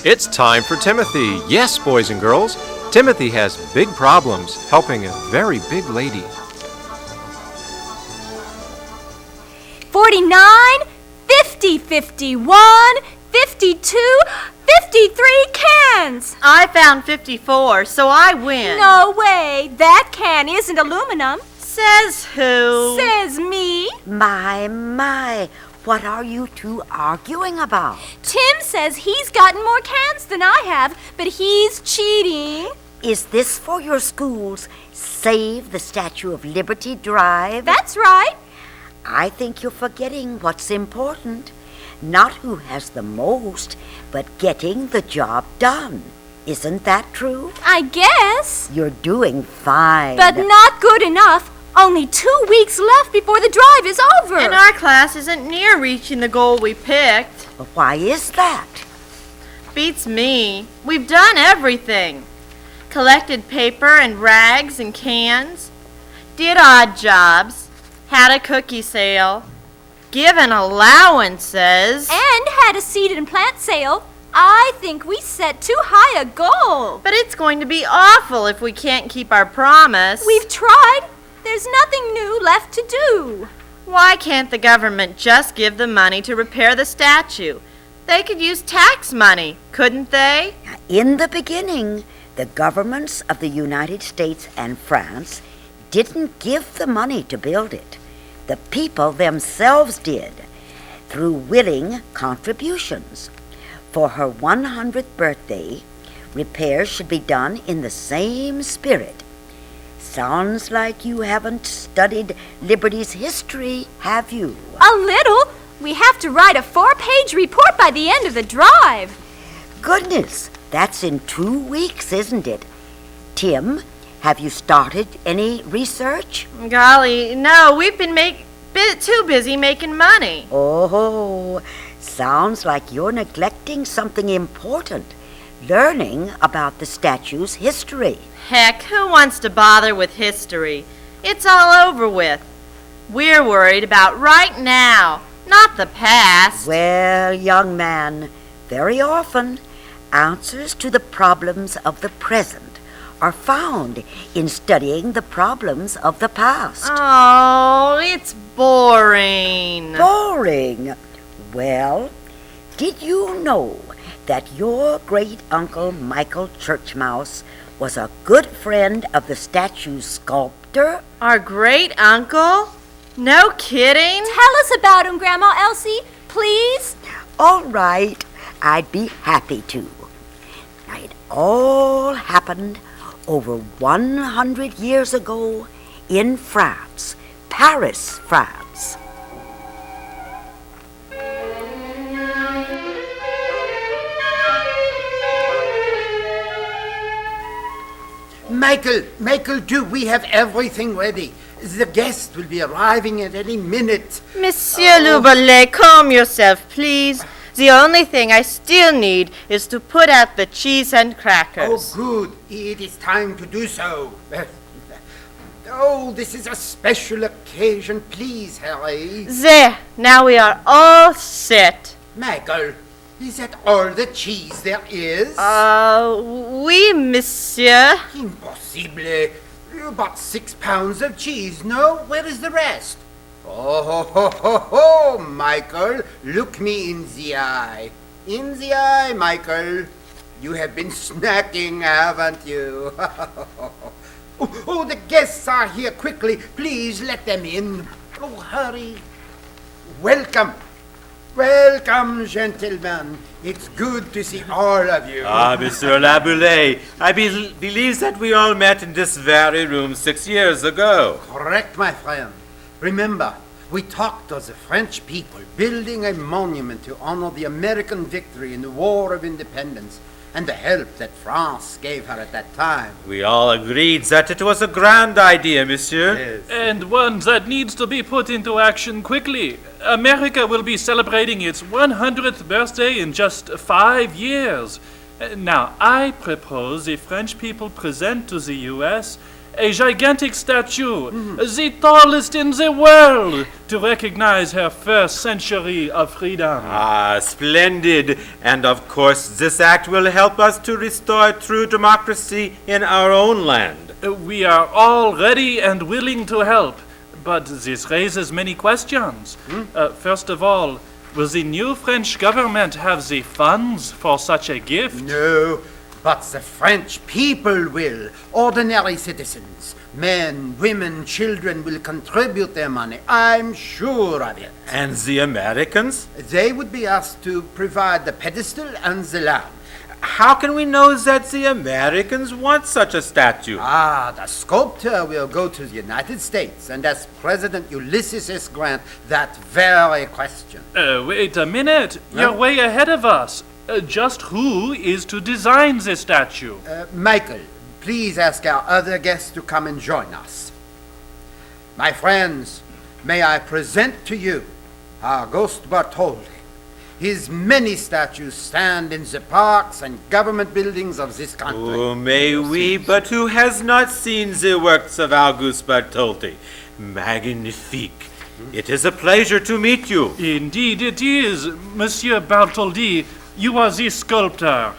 It's time for Timothy. Yes, boys and girls, Timothy has big problems helping a very big lady. 49, 50, 51, 52, 53 cans. I found 54, so I win. No way. That can isn't aluminum. Says who? Says me. My. What are you two arguing about? Tim says he's gotten more cans than I have, but he's cheating. Is this for your school's Save the Statue of Liberty drive? That's right. I think you're forgetting what's important. Not who has the most, but getting the job done. Isn't that true? I guess. You're doing fine. But not good enough. Only 2 weeks left before the drive is over. And our class isn't near reaching the goal we picked. Why is that? Beats me. We've done everything. Collected paper and rags and cans. Did odd jobs. Had a cookie sale. Given allowances. And had a seed and plant sale. I think we set too high a goal. But it's going to be awful if we can't keep our promise. We've tried. There's nothing new left to do. Why can't the government just give the money to repair the statue? They could use tax money, couldn't they? In the beginning, the governments of the United States and France didn't give the money to build it. The people themselves did, through willing contributions. For her 100th birthday, repairs should be done in the same spirit. Sounds like you haven't studied Liberty's history, have you? A little. We have to write a 4-page report by the end of the drive. Goodness, that's in 2 weeks, isn't it? Tim, have you started any research? Golly, no, we've been too busy making money. Oh, sounds like you're neglecting something important. Learning about the statue's history. Heck, who wants to bother with history? It's all over with. We're worried about right now, not the past. Well, young man, very often answers to the problems of the present are found in studying the problems of the past. Oh, it's boring. Boring? Well, did you know that your great-uncle Michael Churchmouse was a good friend of the statue's sculptor? Our great-uncle? No kidding? Tell us about him, Grandma Elsie, please. All right, I'd be happy to. It all happened over 100 years ago in France, Paris, France. Michael, do we have everything ready? The guest will be arriving at any minute. Monsieur Loubelet, calm yourself, please. The only thing I still need is to put out the cheese and crackers. Oh, good. It is time to do so. This is a special occasion. Please, Harry. There, now we are all set. Michael, is that all the cheese there is? Oui, monsieur. Impossible. You bought 6 pounds of cheese, no? Where is the rest? Oh, Michael, look me in the eye. In the eye, Michael. You have been snacking, haven't you? The guests are here. Quickly, please let them in. Oh, hurry. Welcome, gentlemen. It's good to see all of you. Monsieur Laboulaye, I believe that we all met in this very room 6 years ago. Correct, my friend. Remember, we talked of the French people building a monument to honor the American victory in the War of Independence and the help that France gave her at that time. We all agreed that it was a grand idea, monsieur. Yes. And one that needs to be put into action quickly. America will be celebrating its 100th birthday in just 5 years. Now, I propose the French people present to the U.S. a gigantic statue, the tallest in the world, to recognize her first century of freedom. Ah, splendid. And of course, this act will help us to restore true democracy in our own land. We are all ready and willing to help, but this raises many questions. First of all, will the new French government have the funds for such a gift? No, but the French people will. Ordinary citizens, men, women, children will contribute their money. I'm sure of it. And the Americans? They would be asked to provide the pedestal and the land. How can we know that the Americans want such a statue? The sculptor will go to the United States and ask President Ulysses S. Grant that very question. Wait a minute. You're way ahead of us. Just who is to design this statue? Michael, please ask our other guests to come and join us. My friends, may I present to you Auguste Bartholdi. His many statues stand in the parks and government buildings of this country. Oh, may we, but who has not seen the works of Auguste Bartholdi? Magnifique. It is a pleasure to meet you. Indeed it is, Monsieur Bartholdi. You are the sculptor.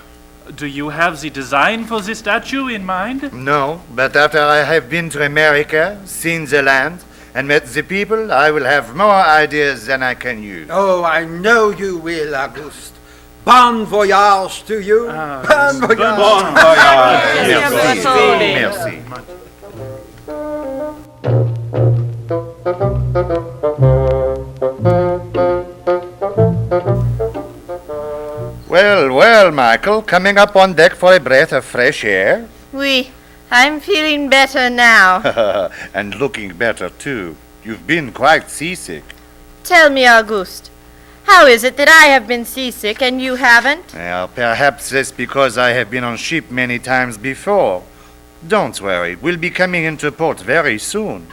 Do you have the design for the statue in mind? No, but after I have been to America, seen the land, and met the people, I will have more ideas than I can use. Oh, I know you will, Auguste. Bon voyage to you. Bon voyage. Bon voyage. Merci. Well, well, Michael, coming up on deck for a breath of fresh air? Oui, I'm feeling better now. And looking better, too. You've been quite seasick. Tell me, Auguste, how is it that I have been seasick and you haven't? Well, perhaps that's because I have been on ship many times before. Don't worry, we'll be coming into port very soon.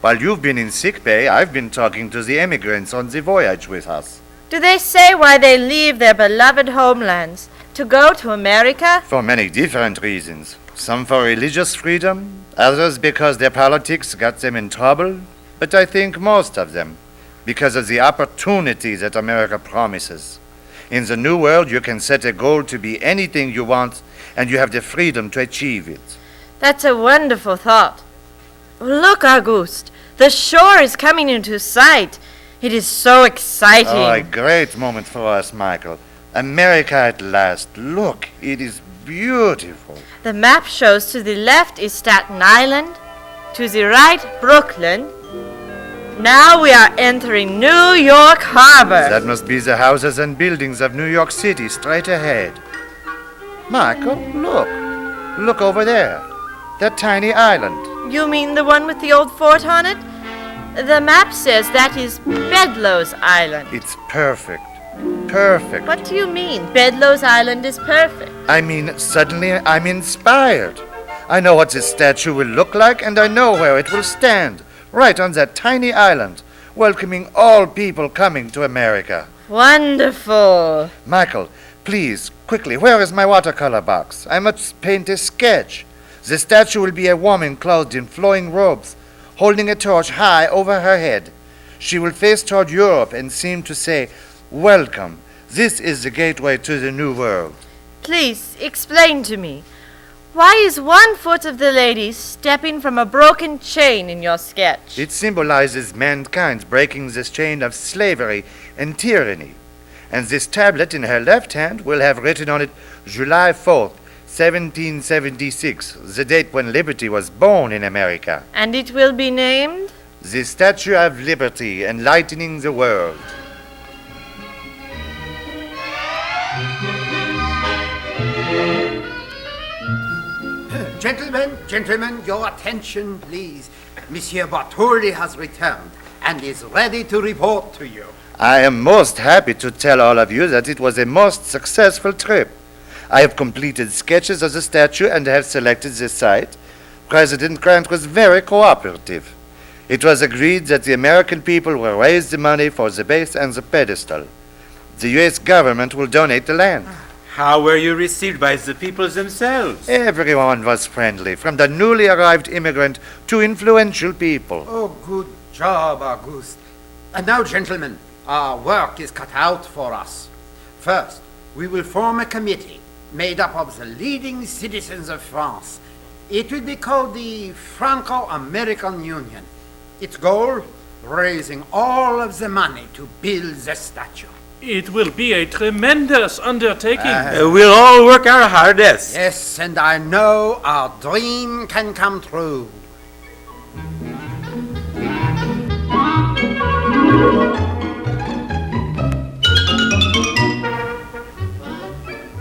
While you've been in sick bay, I've been talking to the emigrants on the voyage with us. Do they say why they leave their beloved homelands to go to America? For many different reasons. Some for religious freedom, others because their politics got them in trouble, but I think most of them because of the opportunity that America promises. In the New World, you can set a goal to be anything you want, and you have the freedom to achieve it. That's a wonderful thought. Look, Auguste, the shore is coming into sight. It is so exciting. Oh, a great moment for us, Michael. America at last. Look, it is beautiful. The map shows to the left is Staten Island, to the right, Brooklyn. Now we are entering New York Harbor. That must be the houses and buildings of New York City straight ahead. Michael, look. Look over there. That tiny island. You mean the one with the old fort on it? The map says that is Bedloe's Island. It's perfect. Perfect. What do you mean, Bedloe's Island is perfect? I mean, suddenly I'm inspired. I know what this statue will look like, and I know where it will stand. Right on that tiny island, welcoming all people coming to America. Wonderful. Michael, please, quickly, where is my watercolor box? I must paint a sketch. The statue will be a woman clothed in flowing robes, holding a torch high over her head. She will face toward Europe and seem to say, "Welcome. This is the gateway to the New World." Please explain to me. Why is one foot of the lady stepping from a broken chain in your sketch? It symbolizes mankind breaking this chain of slavery and tyranny. And this tablet in her left hand will have written on it July 4th, 1776, the date when liberty was born in America. And it will be named? The Statue of Liberty, enlightening the world. Gentlemen, your attention, please. Monsieur Bartholdi has returned and is ready to report to you. I am most happy to tell all of you that it was a most successful trip. I have completed sketches of the statue and have selected the site. President Grant was very cooperative. It was agreed that the American people will raise the money for the base and the pedestal. The U.S. government will donate the land. How were you received by the people themselves? Everyone was friendly, from the newly arrived immigrant to influential people. Oh, good job, Auguste. And now, gentlemen, our work is cut out for us. First, we will form a committee made up of the leading citizens of France. It will be called the Franco-American Union. Its goal, raising all of the money to build the statue. It will be a tremendous undertaking. We'll all work our hardest. Yes, and I know our dream can come true.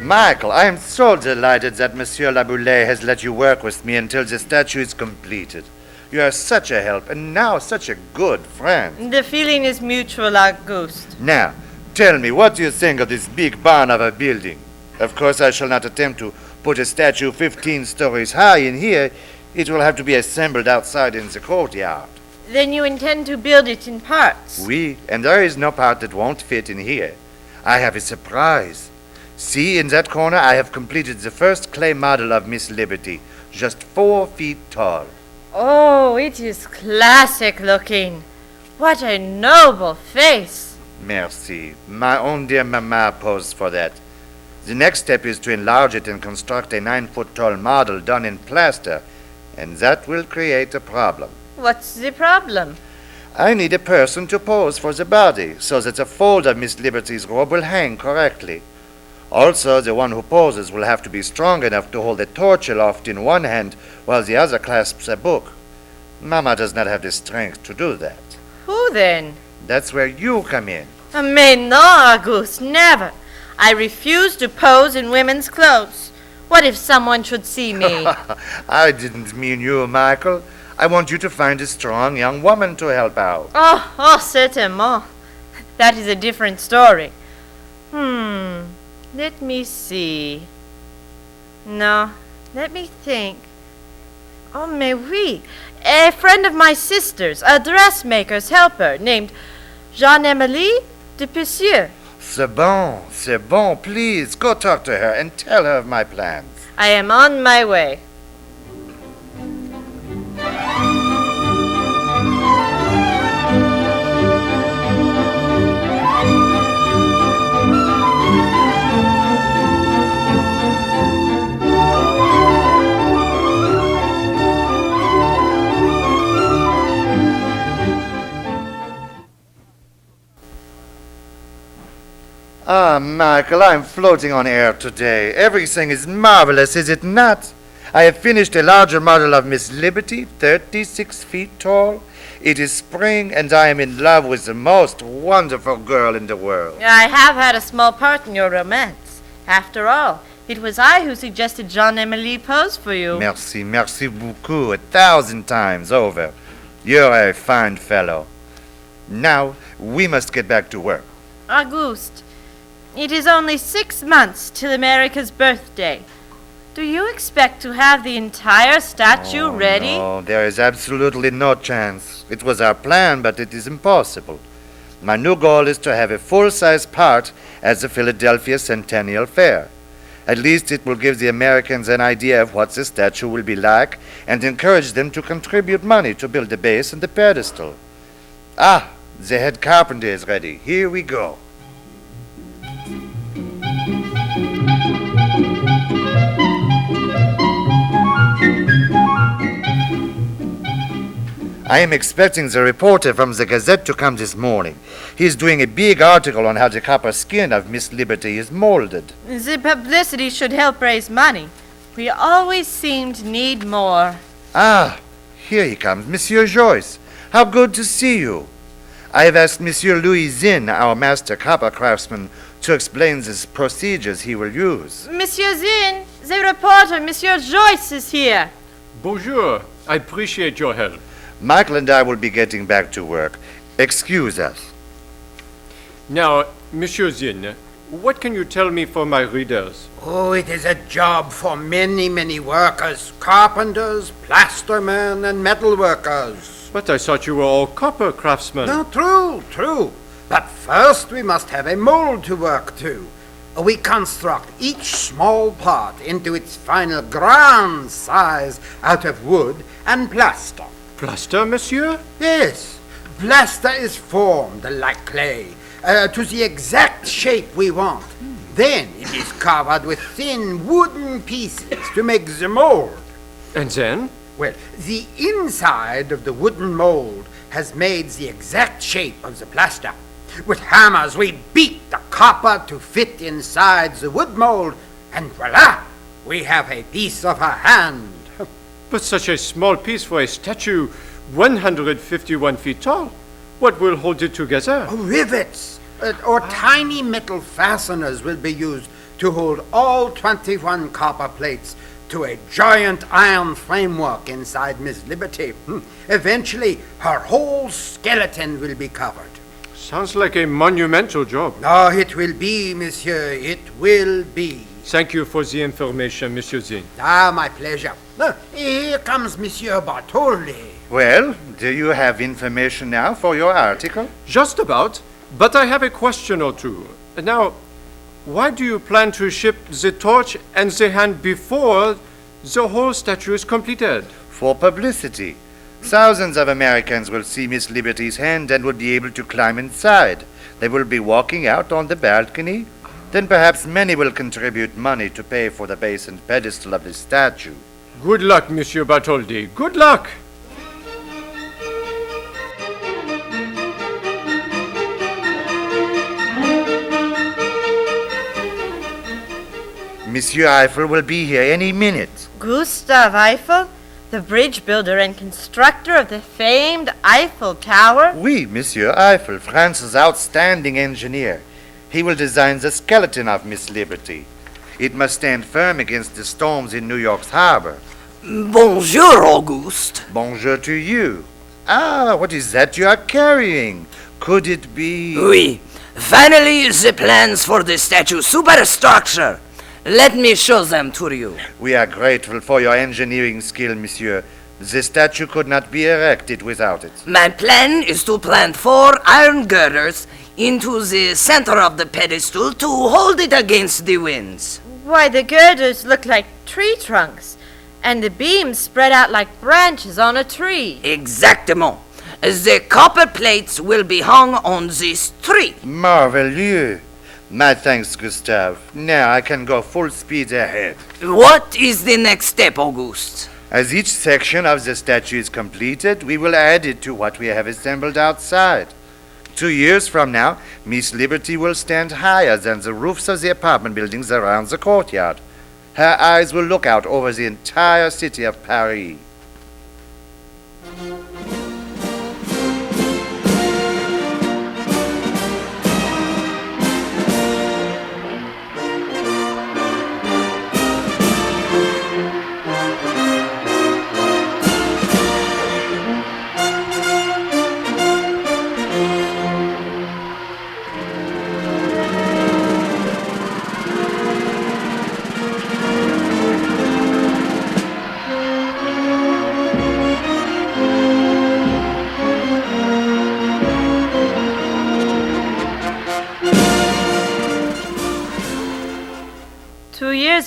Michael, I am so delighted that Monsieur Laboulaye has let you work with me until the statue is completed. You are such a help, and now such a good friend. The feeling is mutual, Auguste. Now, tell me, what do you think of this big barn of a building? Of course, I shall not attempt to put a statue 15 stories high in here. It will have to be assembled outside in the courtyard. Then you intend to build it in parts? Oui, and there is no part that won't fit in here. I have a surprise. See, in that corner, I have completed the first clay model of Miss Liberty, just 4 feet tall. Oh, it is classic looking. What a noble face. Merci. My own dear mamma posed for that. The next step is to enlarge it and construct a 9-foot tall model done in plaster, and that will create a problem. What's the problem? I need a person to pose for the body, so that the fold of Miss Liberty's robe will hang correctly. Also, the one who poses will have to be strong enough to hold a torch aloft in one hand while the other clasps a book. Mama does not have the strength to do that. Who then? That's where you come in. Mais non, Auguste, never. I refuse to pose in women's clothes. What if someone should see me? I didn't mean you, Michael. I want you to find a strong young woman to help out. Oh, certainement. That is a different story. Let me see. No, let me think. Oh, mais oui. A friend of my sister's, a dressmaker's helper, named Jeanne-Emilie de Pussieux. C'est bon. Please, go talk to her and tell her of my plans. I am on my way. Ah, Michael, I'm floating on air today. Everything is marvelous, is it not? I have finished a larger model of Miss Liberty, 36 feet tall. It is spring, and I am in love with the most wonderful girl in the world. I have had a small part in your romance. After all, it was I who suggested Jean-Emilie pose for you. Merci beaucoup, 1,000 times over. You're a fine fellow. Now, we must get back to work. Auguste, it is only 6 months till America's birthday. Do you expect to have the entire statue ready? No, there is absolutely no chance. It was our plan, but it is impossible. My new goal is to have a full-size part at the Philadelphia Centennial Fair. At least it will give the Americans an idea of what the statue will be like and encourage them to contribute money to build the base and the pedestal. Ah, the head carpenter is ready. Here we go. I am expecting the reporter from the Gazette to come this morning. He is doing a big article on how the copper skin of Miss Liberty is molded. The publicity should help raise money. We always seem to need more. Ah, here he comes, Monsieur Joyce. How good to see you. I have asked Monsieur Louis Zinn, our master copper craftsman, to explain the procedures he will use. Monsieur Zinn, the reporter, Monsieur Joyce, is here. Bonjour. I appreciate your help. Michael and I will be getting back to work. Excuse us. Now, Monsieur Zinn, what can you tell me for my readers? Oh, it is a job for many, many workers. Carpenters, plastermen, and metal workers. But I thought you were all copper craftsmen. No, true. But first we must have a mold to work to. we construct each small part into its final grand size out of wood and plaster. Plaster, monsieur? Yes, plaster is formed like clay to the exact shape we want. Then it is covered with thin wooden pieces to make the mold. And then? Well, the inside of the wooden mold has made the exact shape of the plaster. With hammers, we beat the copper to fit inside the wood mold, and voila! We have a piece of a hand. But such a small piece for a statue 151 feet tall. What will hold it together? Rivets or tiny metal fasteners will be used to hold all 21 copper plates to a giant iron framework inside Miss Liberty. Eventually, her whole skeleton will be covered. Sounds like a monumental job. Oh, it will be, monsieur, it will be. Thank you for the information, Monsieur Zin. Ah, my pleasure. Here comes Monsieur Bartholdi. Well, do you have information now for your article? Just about, but I have a question or two. Now, why do you plan to ship the torch and the hand before the whole statue is completed? For publicity. Thousands of Americans will see Miss Liberty's hand and will be able to climb inside. They will be walking out on the balcony. Then perhaps many will contribute money to pay for the base and pedestal of the statue. Good luck, Monsieur Bartholdi. Good luck! Monsieur Eiffel will be here any minute. Gustav Eiffel? The bridge builder and constructor of the famed Eiffel Tower? Oui, Monsieur Eiffel, France's outstanding engineer. He will design the skeleton of Miss Liberty. It must stand firm against the storms in New York's harbor. Bonjour, Auguste. Bonjour to you. Ah, what is that you are carrying? Could it be... Oui. Finally, the plans for the statue superstructure. Let me show them to you. We are grateful for your engineering skill, monsieur. The statue could not be erected without it. My plan is to plant 4 iron girders into the center of the pedestal to hold it against the winds. Why, the girders look like tree trunks, and the beams spread out like branches on a tree. Exactement. The copper plates will be hung on this tree. Marvelous. My thanks, Gustave. Now I can go full speed ahead. What is the next step, Auguste? As each section of the statue is completed, we will add it to what we have assembled outside. 2 years from now, Miss Liberty will stand higher than the roofs of the apartment buildings around the courtyard. Her eyes will look out over the entire city of Paris.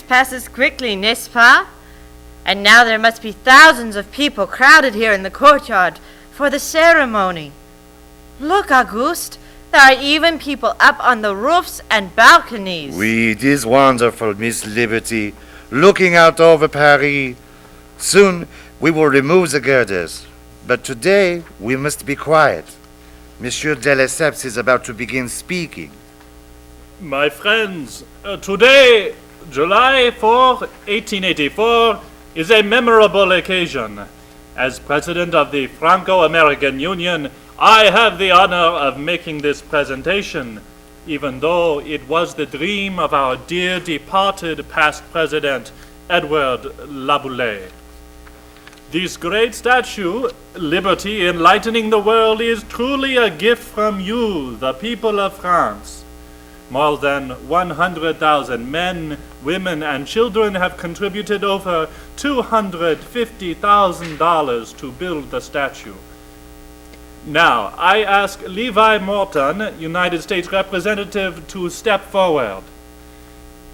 Passes quickly, n'est-ce pas? And now there must be thousands of people crowded here in the courtyard for the ceremony. Look, Auguste, there are even people up on the roofs and balconies. Oui, it is wonderful, Miss Liberty, looking out over Paris. Soon we will remove the girders, but today we must be quiet. Monsieur de Lesseps is about to begin speaking. My friends, today, July 4, 1884, is a memorable occasion. As President of the Franco-American Union, I have the honor of making this presentation, even though it was the dream of our dear departed past President, Edward Laboulaye. This great statue, Liberty Enlightening the World, is truly a gift from you, the people of France. More than 100,000 men, women, and children have contributed over $250,000 to build the statue. Now, I ask Levi Morton, United States Representative, to step forward.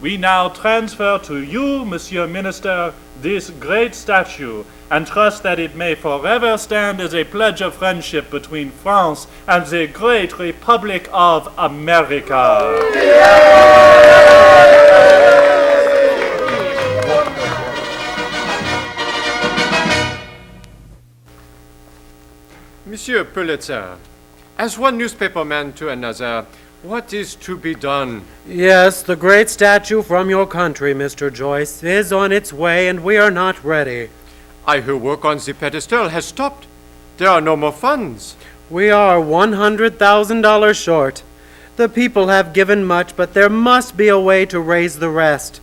we now transfer to you, Monsieur Minister, this great statue, and trust that it may forever stand as a pledge of friendship between France and the great Republic of America. Monsieur Pulitzer, as one newspaperman to another, what is to be done? Yes, the great statue from your country, Mr. Joyce, is on its way, and we are not ready. I hear work on the pedestal has stopped. There are no more funds. We are $100,000 short. The people have given much, but there must be a way to raise the rest.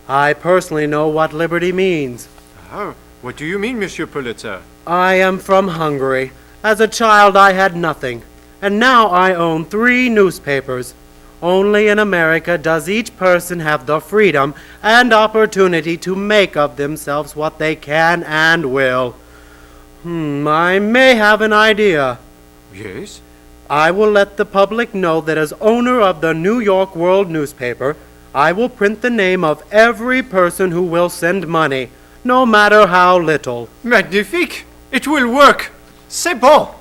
I personally know what liberty means. Oh, what do you mean, Monsieur Pulitzer? I am from Hungary. As a child, I had nothing, and now I own 3 newspapers. Only in America does each person have the freedom and opportunity to make of themselves what they can and will. I may have an idea. Yes? I will let the public know that as owner of the New York World newspaper, I will print the name of every person who will send money, no matter how little. Magnifique! It will work! C'est bon!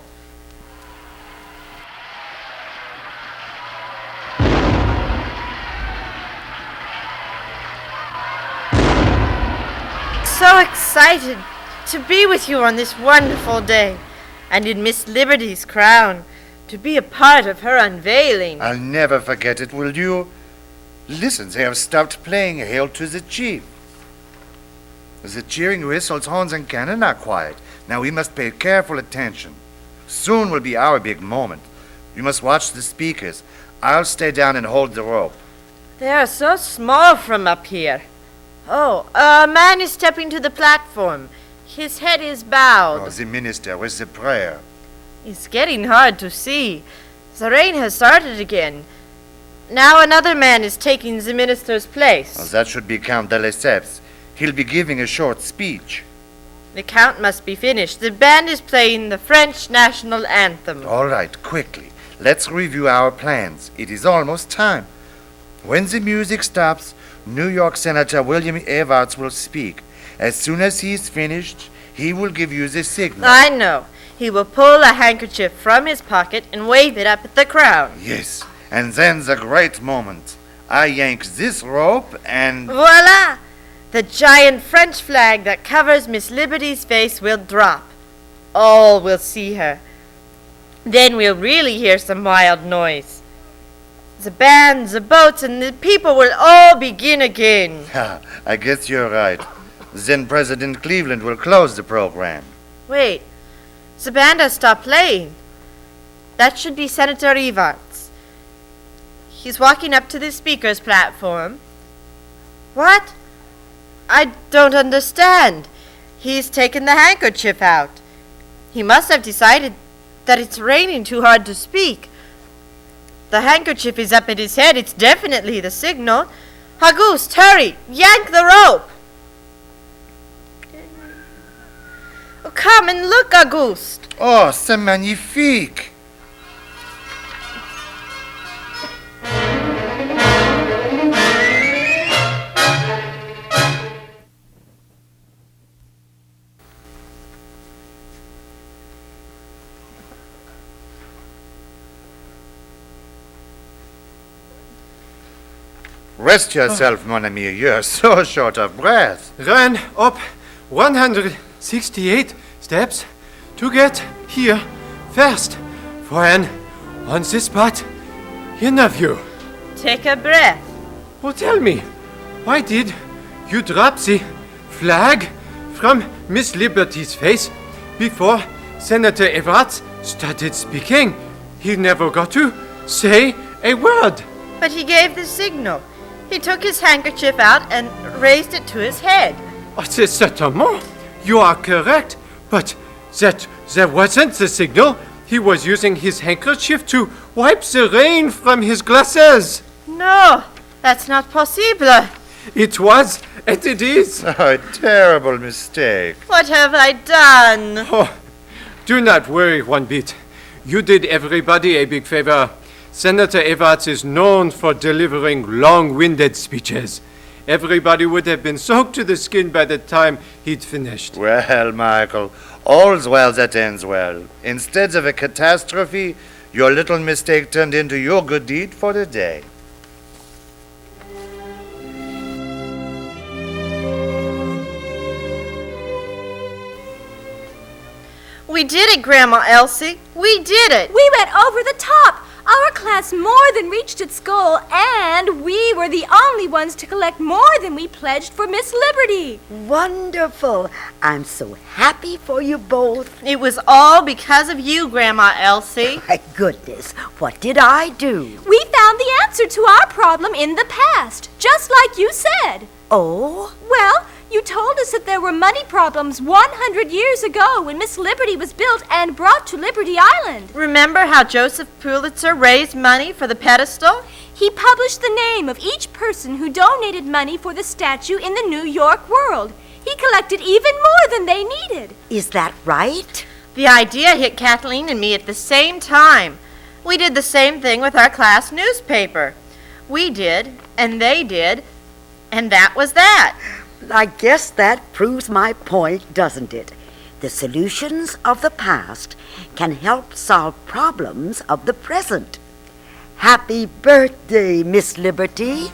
So excited to be with you on this wonderful day, and in Miss Liberty's crown, to be a part of her unveiling. I'll never forget it, will you? Listen, they have stopped playing Hail to the Chief. The cheering whistles, horns, and cannon are quiet. Now we must pay careful attention. Soon will be our big moment. We must watch the speakers. I'll stay down and hold the rope. They are so small from up here. Oh, a man is stepping to the platform. His head is bowed. Oh, the minister with the prayer. It's getting hard to see. The rain has started again. Now another man is taking the minister's place. Oh, that should be Count de Lesseps. He'll be giving a short speech. The count must be finished. The band is playing the French national anthem. All right, quickly. Let's review our plans. It is almost time. When the music stops, New York Senator William Evarts will speak. As soon as he is finished, he will give you the signal. I know. He will pull a handkerchief from his pocket and wave it up at the crowd. Yes, and then the great moment. I yank this rope and... Voila! The giant French flag that covers Miss Liberty's face will drop. All will see her. Then we'll really hear some wild noise. The band, the boats, and the people will all begin again. I guess you're right. Then President Cleveland will close the program. Wait, the band has stopped playing. That should be Senator Evarts. He's walking up to the speaker's platform. What? I don't understand. He's taken the handkerchief out. He must have decided that it's raining too hard to speak. The handkerchief is up at his head. It's definitely the signal. Auguste, hurry! Yank the rope! Oh, come and look, Auguste. Oh, c'est magnifique! Rest yourself, mon ami. You're so short of breath. Ran up 168 steps to get here first. For an on this spot interview. Take a breath. Oh, tell me, why did you drop the flag from Miss Liberty's face before Senator Evarts started speaking? He never got to say a word. But he gave the signal. He took his handkerchief out and raised it to his head. Oh, c'est certainement. You are correct. But that wasn't the signal. He was using his handkerchief to wipe the rain from his glasses. No, that's not possible. It was, and it is. Oh, a terrible mistake. What have I done? Oh, do not worry one bit. You did everybody a big favor. Senator Everett is known for delivering long-winded speeches. Everybody would have been soaked to the skin by the time he'd finished. Well, Michael, all's well that ends well. Instead of a catastrophe, your little mistake turned into your good deed for the day. We did it, Grandma Elsie. We did it. We went over the top. Our class more than reached its goal, and we were the only ones to collect more than we pledged for Miss Liberty. Wonderful. I'm so happy for you both. It was all because of you, Grandma Elsie. My goodness, what did I do? We found the answer to our problem in the past, just like you said. Oh? Well, you told us that there were money problems 100 years ago when Miss Liberty was built and brought to Liberty Island. Remember how Joseph Pulitzer raised money for the pedestal? He published the name of each person who donated money for the statue in the New York World. He collected even more than they needed. Is that right? The idea hit Kathleen and me at the same time. We did the same thing with our class newspaper. We did, and they did, and that was that. I guess that proves my point, doesn't it? The solutions of the past can help solve problems of the present. Happy birthday, Miss Liberty.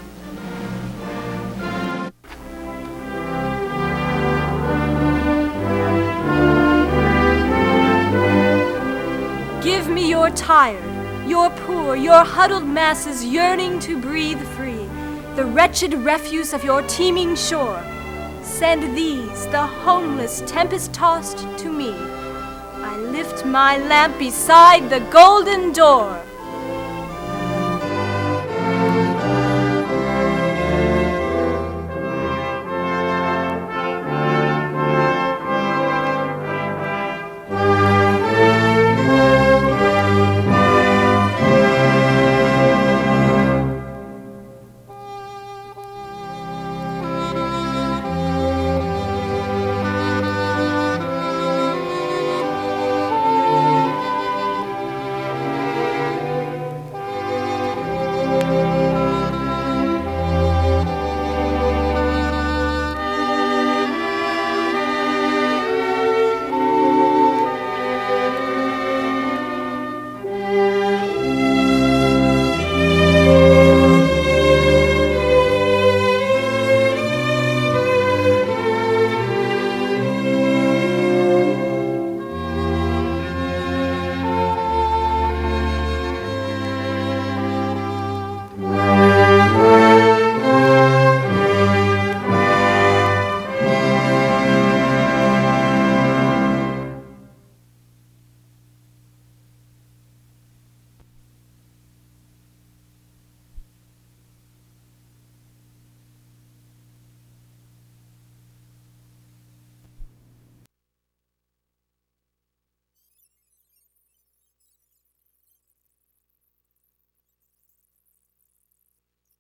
Give me your tired, your poor, your huddled masses yearning to breathe free, the wretched refuse of your teeming shore. Send these, the homeless, tempest-tossed, to me. I lift my lamp beside the golden door.